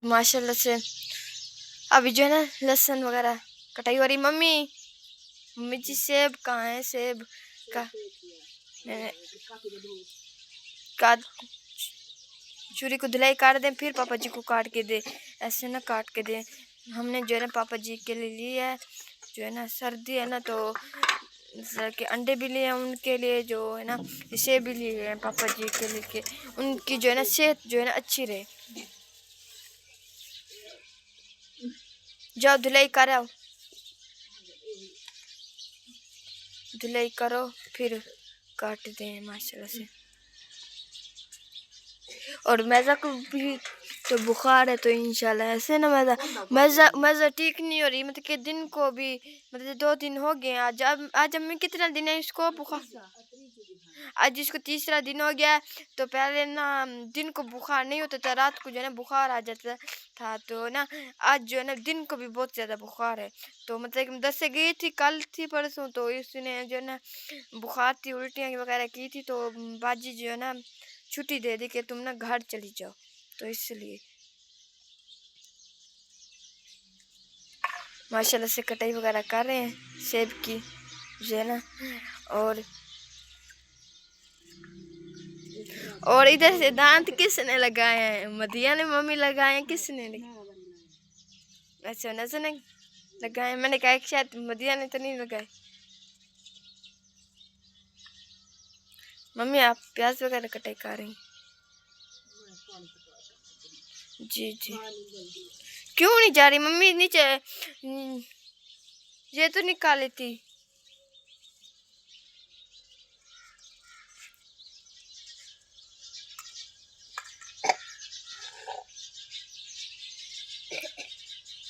माशाल्लाह से अभी जो है ना लहसुन वगैरह कटाई हो रही। मम्मी मम्मी जी सेब कहाँ है? सेब का मैंने काट छुरी को धुलाई काट दे, फिर पापा जी को काट के दे, ऐसे ना काट के दे। हमने जो है ना पापा जी के लिए लिया है, जो है ना सर्दी है ना तो के अंडे भी लिए हैं उनके लिए, जो है ना सेब भी लिए हैं पापा जी के लिए के उनकी जो है ना सेहत जो है ना अच्छी रहे। जाओ धुलाई करो, धुलाई करो फिर काट दें माशाल्लाह से। और मैज़ा को भी तो बुखार है, तो इंशाल्लाह ऐसे ना मैज़ा मैज़ा ठीक नहीं हो रही, मतलब कि दिन को भी मतलब 2 दिन हो गए। आज अम्मी कितना दिन है इसको बुखार? आज इसको तीसरा दिन हो गया है। तो पहले ना दिन को बुखार नहीं होता था, रात को जो है ना बुखार आ जाता था। तो ना आज जो है ना दिन को भी बहुत ज़्यादा बुखार है। तो मतलब कि 10 से गई थी, कल थी परसों, तो इसने जो है ना बुखार थी, उल्टियाँ वगैरह की थी, तो बाजी जो है ना छुट्टी दे दी कि तुम ना घर चली जाओ, तो इसलिए माशाल्लाह से कटाई वगैरह कर रहे हैं सेब की जो है ना। और इधर से दांत किसने लगाए हैं? मदिया ने मम्मी लगाए हैं, किसने लगाए? अच्छा नजर ने लगाए, मैंने कहा कि शायद मदिया ने तो नहीं लगाए। मम्मी आप प्याज वगैरह कटाई कर रही हैं? जी जी। क्यों नहीं जा रही मम्मी नीचे? ये तो निकाली थी।